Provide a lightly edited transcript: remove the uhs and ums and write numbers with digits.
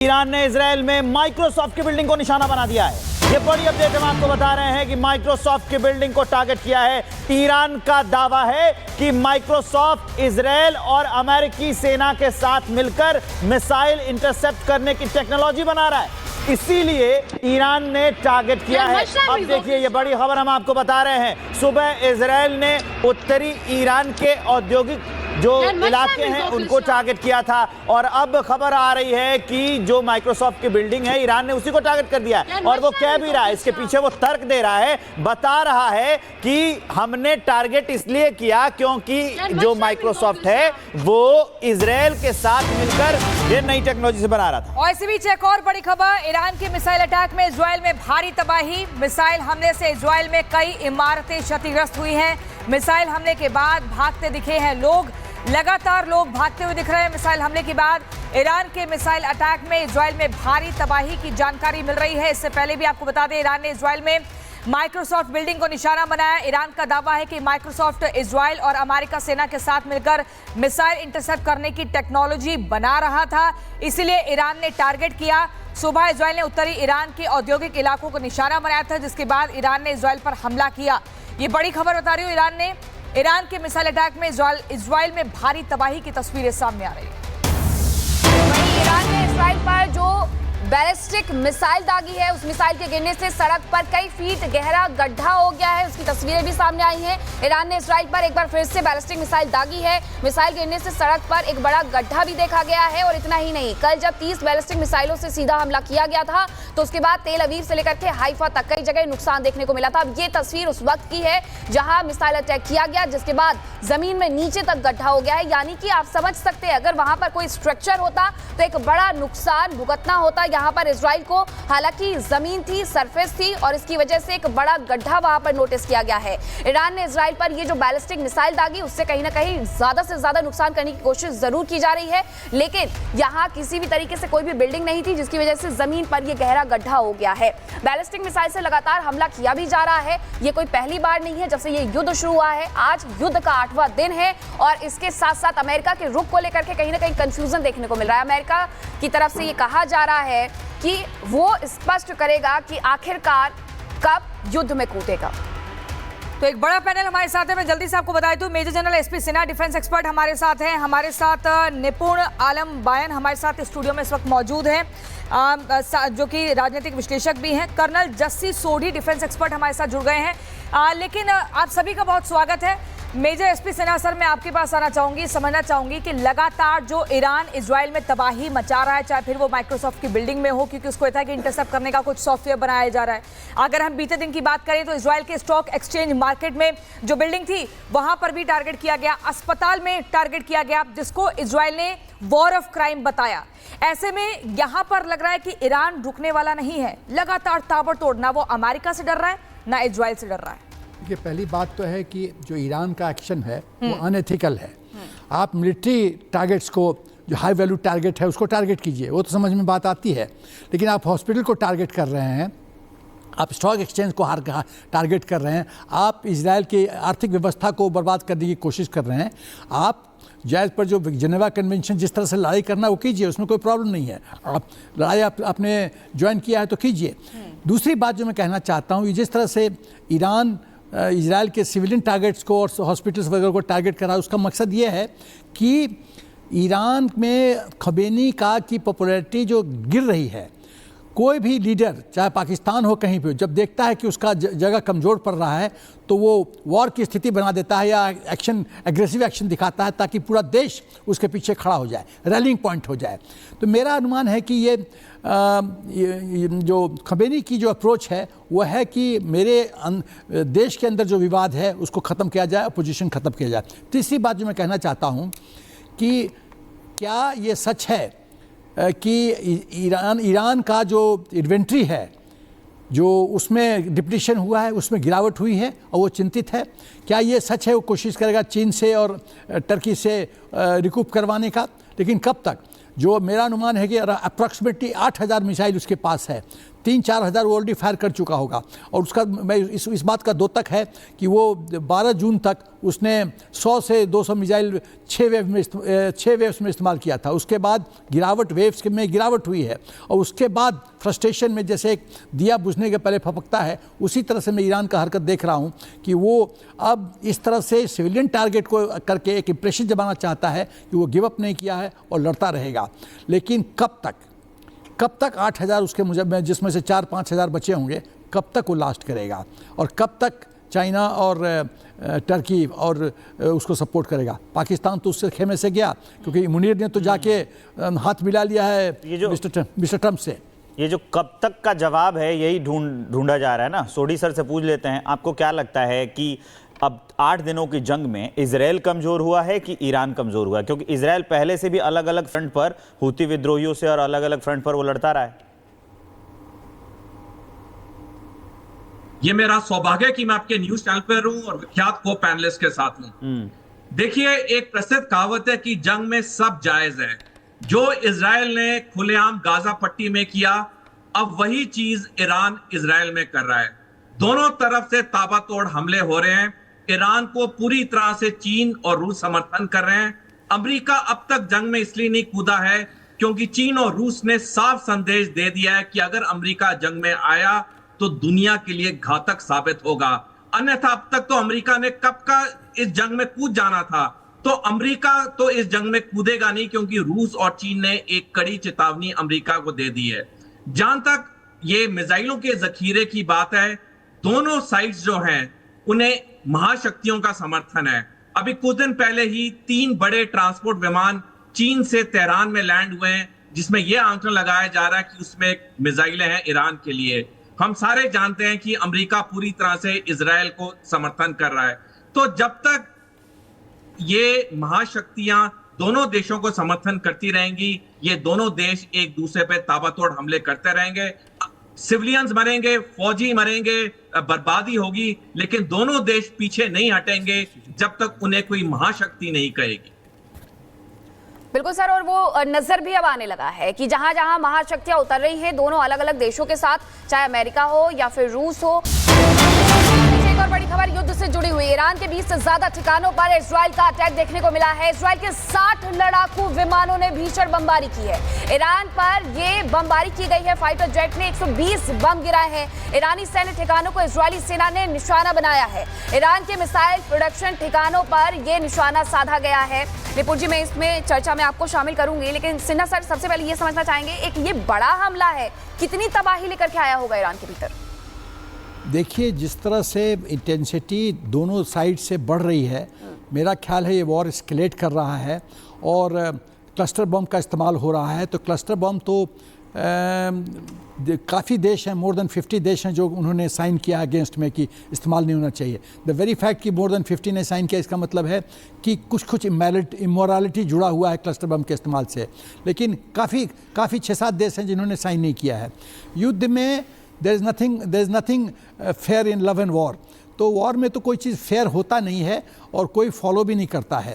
Iran ने Israel में Microsoft की बिल्डिंग को निशाना बना दिया है। ये बड़ी अपडेट हम आपको बता रहे हैं कि माइक्रोसॉफ्ट की बिल्डिंग को टारगेट किया है। ईरान का दावा है कि माइक्रोसॉफ्ट इजराइल और अमेरिकी सेना के साथ मिलकर मिसाइल इंटरसेप्ट करने की टेक्नोलॉजी बना रहा है, इसीलिए ईरान ने टारगेट किया है। अब देखिए, ये बड़ी खबर हम आपको बता रहे हैं। सुबह इजराइल ने उत्तरी ईरान के औद्योगिक जो इलाके हैं उनको टारगेट किया था, और अब खबर आ रही है कि जो माइक्रोसॉफ्ट की बिल्डिंग है ईरान ने उसी को टारगेट कर दिया है। और वो कह भी रहा है, इसके पीछे वो तर्क दे रहा है, बता रहा है कि हमने टारगेट इसलिए किया क्योंकि जो माइक्रोसॉफ्ट है वो इजराइल के साथ मिलकर ये नई टेक्नोलॉजी से बना रहा था। और इसी बीच एक और बड़ी खबर, ईरान के मिसाइल अटैक में इजराइल में भारी तबाही। मिसाइल हमले से इजराइल में कई इमारतें क्षतिग्रस्त हुई हैं। मिसाइल हमले के बाद भागते दिखे हैं लोग, लगातार लोग भागते हुए दिख रहे हैं। मिसाइल हमले के बाद ईरान के मिसाइल अटैक में इजराइल में भारी तबाही की जानकारी मिल रही है। इससे पहले भी आपको बता दें, ईरान ने इजराइल में माइक्रोसॉफ्ट बिल्डिंग को निशाना बनाया। ईरान का दावा है कि माइक्रोसॉफ्ट इजराइल और अमेरिका सेना के साथ मिलकर मिसाइल इंटरसेप्ट करने की टेक्नोलॉजी बना रहा था, इसीलिए ईरान ने टारगेट किया। सुबह इजराइल ने उत्तरी ईरान के औद्योगिक इलाकों को निशाना बनाया था, जिसके बाद ईरान ने इजराइल पर हमला किया। ये बड़ी खबर बता रही हूँ, ईरान के मिसाइल अटैक में इजराइल में भारी तबाही की तस्वीरें सामने आ रही है। वहीं ईरान ने इजराइल पर जो बैलिस्टिक मिसाइल दागी है, उस मिसाइल के गिरने से सड़क पर कई फीट गहरा गड्ढा हो गया है, उसकी तस्वीरें भी सामने आई हैं। ईरान ने इजराइल पर एक बार फिर से बैलिस्टिक मिसाइल दागी है। मिसाइल गिरने से सड़क पर एक बड़ा गड्ढा भी देखा गया है। और इतना ही नहीं, कल जब 30 बैलिस्टिक मिसाइलों से सीधा हमला किया गया था, तो उसके बाद तेल अवीव से लेकर के हाइफा तक कई जगह नुकसान देखने को मिला था। अब ये तस्वीर उस वक्त की है जहां मिसाइल अटैक किया गया, जिसके बाद जमीन में नीचे तक गड्ढा हो गया है। यानी कि आप समझ सकते हैं, अगर वहां पर कोई स्ट्रक्चर होता तो एक बड़ा नुकसान भुगतना होता यहाँ पर इजराइल को। हालांकि जमीन थी, सरफेस थी, और इसकी वजह से एक बड़ा गड्ढा वहां पर नोटिस किया गया है। ईरान ने इजराइल पर ये जो बैलिस्टिक मिसाइल दागी, उससे कहीं ना कहीं ज्यादा से ज्यादा नुकसान करने की कोशिश जरूर की जा रही है, लेकिन यहाँ किसी भी तरीके से कोई भी बिल्डिंग नहीं थी, जिसकी वजह से जमीन पर यह गहरा गड्ढा हो गया है। बैलिस्टिक मिसाइल से लगातार हमला किया भी जा रहा है। ये कोई पहली बार नहीं है जब से ये युद्ध शुरू हुआ है। आज युद्ध का 8वां दिन है, और इसके साथ साथ अमेरिका के रुख को लेकर के कहीं ना कहीं कंफ्यूजन देखने को मिल रहा है। अमेरिका की तरफ से ये कहा जा रहा है कि वो स्पष्ट करेगा कि आखिरकार कब युद्ध में कूदेगा। तो एक बड़ा पैनल हमारे साथ है, मैं जल्दी से आपको बता दूं, major general SP Sinha defence expert हमारे साथ हैं। हमारे साथ निपुण आलम बायन हमारे साथ स्टूडियो में इस वक्त मौजूद हैं, जो कि राजनीतिक विश्लेषक भी हैं। Colonel Jassi Sodhi defence expert हमारे साथ जुड़ गए हैं। लेकिन आप सभी का बहुत स्वागत है। मेजर एसपी सिन्हा सर, मैं आपके पास आना चाहूंगी, समझना चाहूंगी कि लगातार जो ईरान इजराइल में तबाही मचा रहा है, चाहे फिर वो माइक्रोसॉफ्ट की बिल्डिंग में हो, क्योंकि उसको ये था कि इंटरसेप्ट करने का कुछ सॉफ्टवेयर बनाया जा रहा है। अगर हम बीते दिन की बात करें तो इजराइल के स्टॉक एक्सचेंज मार्केट में जो बिल्डिंग थी वहां पर भी टारगेट किया गया, अस्पताल में टारगेट किया गया, जिसको इजराइल ने वॉर ऑफ क्राइम बताया। ऐसे में यहां पर लग रहा है कि ईरान रुकने वाला नहीं है, लगातार ताबड़तोड़, ना वो अमेरिका से डर रहा है ना इजराइल से डर रहा है। ये पहली बात तो है कि जो ईरान का एक्शन है वो अनएथिकल है। आप मिलिट्री टारगेट्स को, जो हाई वैल्यू टारगेट है उसको टारगेट कीजिए, वो तो समझ में बात आती है, लेकिन आप हॉस्पिटल को टारगेट कर रहे हैं, आप स्टॉक एक्सचेंज को टारगेट कर रहे हैं, आप इजराइल की आर्थिक व्यवस्था को बर्बाद करने की कोशिश कर रहे हैं। आप जायज़ पर जो जेनेवा कन्वेंशन जिस तरह से लड़ाई करना वो कीजिए, उसमें कोई प्रॉब्लम नहीं है। आप लड़ाई आपने ज्वाइन किया है तो कीजिए। दूसरी बात जो मैं कहना चाहता हूँ, जिस तरह से ईरान इजराइल के सिविलियन टारगेट्स को और हॉस्पिटल्स वगैरह को टारगेट कर रहा है, उसका मकसद ये है कि ईरान में खमेनी का की पॉपुलैरिटी जो गिर रही है, कोई भी लीडर चाहे पाकिस्तान हो कहीं पे, जब देखता है कि उसका जगह कमज़ोर पड़ रहा है तो वो वॉर की स्थिति बना देता है या एग्रेसिव एक्शन दिखाता है, ताकि पूरा देश उसके पीछे खड़ा हो जाए, रैलिंग पॉइंट हो जाए। तो मेरा अनुमान है कि ये जो खमेनी की जो अप्रोच है वो है कि मेरे देश के अंदर जो विवाद है उसको ख़त्म किया जाए, अपोजिशन ख़त्म किया जाए। तीसरी बात जो मैं कहना चाहता हूँ कि क्या ये सच है कि ईरान का जो इन्वेंट्री है, जो उसमें डिप्लीशन हुआ है, उसमें गिरावट हुई है और वो चिंतित है? क्या ये सच है? वो कोशिश करेगा चीन से और टर्की से रिकूप करवाने का, लेकिन कब तक? जो मेरा अनुमान है कि अप्रॉक्सीमेटली 8000 मिसाइल उसके पास है, 3-4 हज़ार वो ऑलरेडी फायर कर चुका होगा। और उसका मैं इस बात का द्योतक है कि वो 12 जून तक उसने 100 से 200 मिसाइल 6 वेव्स में इस्तेमाल किया था। उसके बाद वेव्स में गिरावट हुई है, और उसके बाद फ्रस्ट्रेशन में जैसे एक दिया बुझने के पहले फपकता है, उसी तरह से मैं ईरान का हरकत देख रहा हूँ कि वो अब इस तरह से सिविलियन टारगेट को करके एक इंप्रेशन जमाना चाहता है कि वो गिव अप नहीं किया है और लड़ता रहेगा। लेकिन कब तक 8,000 उसके मुझे जिसमें से 4-5 हज़ार बचे होंगे, कब तक वो लास्ट करेगा, और कब तक चाइना और टर्की और उसको सपोर्ट करेगा। पाकिस्तान तो उससे खेमे से गया, क्योंकि मुनीर ने तो जाके हाथ मिला लिया है मिस्टर ट्रंप से। ये जो कब तक का जवाब है, यही ढूंढा जा रहा है ना। सोडी सर से पूछ लेते हैं, आपको क्या लगता है कि अब 8 दिनों की जंग में इजराइल कमजोर हुआ है कि ईरान कमजोर हुआ है? क्योंकि इजराइल पहले से भी अलग अलग फ्रंट पर हूती विद्रोहियों से और अलग अलग फ्रंट पर वो लड़ता रहा है। ये मेरा सौभाग्य है कि मैं आपके न्यूज चैनल पर हूं और विख्यात को पैनलिस्ट के साथ हूं। देखिए, एक प्रसिद्ध कहावत है कि जंग में सब जायज है। जो इजराइल ने खुलेआम गाजा पट्टी में किया, अब वही चीज ईरान इजराइल में कर रहा है। दोनों तरफ से ताबड़तोड़ हमले हो रहे हैं। ईरान को पूरी तरह से चीन और रूस समर्थन कर रहे हैं। अमेरिका अब तक जंग में इसलिए नहीं कूदा है क्योंकि चीन और रूस ने साफ संदेश दे दिया है कि अगर अमेरिका जंग में आया तो दुनिया के लिए घातक साबित होगा। अन्यथा अब तक तो अमेरिका ने कब का इस जंग में कूद जाना था, तो अमेरिका तो इस जंग में कूदेगा नहीं, क्योंकि रूस और चीन ने एक कड़ी चेतावनी अमेरिका को दे दी है। जहां तक ये मिसाइलों के जखीरे की बात है, दोनों साइड्स जो हैं उन्हें महाशक्तियों का समर्थन है। अभी कुछ दिन पहले ही 3 बड़े ट्रांसपोर्ट विमान चीन से तेहरान में लैंड हुए हैं, जिसमें यह आंकड़ा लगाया जा रहा है कि उसमें मिसाइलें हैं ईरान के लिए। हम सारे जानते हैं कि अमेरिका पूरी तरह से इजराइल को समर्थन कर रहा है। तो जब तक ये महाशक्तियां दोनों देशों को समर्थन करती रहेंगी, ये दोनों देश एक दूसरे पे ताबड़तोड़ हमले करते रहेंगे। सिविलियंस मरेंगे, फौजी मरेंगे, बर्बादी होगी, लेकिन दोनों देश पीछे नहीं हटेंगे जब तक उन्हें कोई महाशक्ति नहीं कहेगी। बिल्कुल सर, और वो नजर भी अब आने लगा है कि जहां जहां महाशक्तियां उतर रही हैं दोनों अलग अलग देशों के साथ, चाहे अमेरिका हो या फिर रूस हो। एक और बड़ी खबर युद्ध से जुड़ी हुई, ईरान के 20 से ज्यादा ठिकानों पर इजराइल का अटैक देखने को मिला है। इजराइल के 60 लड़ाकू विमानों ने भीषण बमबारी की है। ईरान पर ये बमबारी की गई है, फाइटर जेट ने 120 बम गिराए हैं। ईरानी सैन्य ठिकानों को इजरायली सेना ने निशाना बनाया है। ईरान के मिसाइल प्रोडक्शन ठिकानों पर यह निशाना साधा गया है। निपुण जी, मैं इसमें चर्चा में आपको शामिल करूंगी, लेकिन सिन्हा सर सबसे पहले ये समझना चाहेंगे, एक ये बड़ा हमला है, कितनी तबाही लेकर के आया होगा ईरान के भीतर? देखिए, जिस तरह से इंटेंसिटी दोनों साइड से बढ़ रही है, मेरा ख्याल है ये वॉर एस्केलेट कर रहा है और क्लस्टर बम का इस्तेमाल हो रहा है। तो क्लस्टर बम तो काफ़ी देश हैं, मोर देन 50 देश हैं जो उन्होंने साइन किया अगेंस्ट में कि इस्तेमाल नहीं होना चाहिए। द वेरी फैक्ट कि मोर देन 50 ने साइन किया, इसका मतलब है कि कुछ इमोरालिटी जुड़ा हुआ है क्लस्टर बम के इस्तेमाल से। लेकिन काफ़ी 6-7 देश हैं जिन्होंने साइन नहीं किया है। युद्ध में there is nothing fair in love and war. तो वॉर में तो कोई चीज़ फेयर होता नहीं है और कोई फॉलो भी नहीं करता है।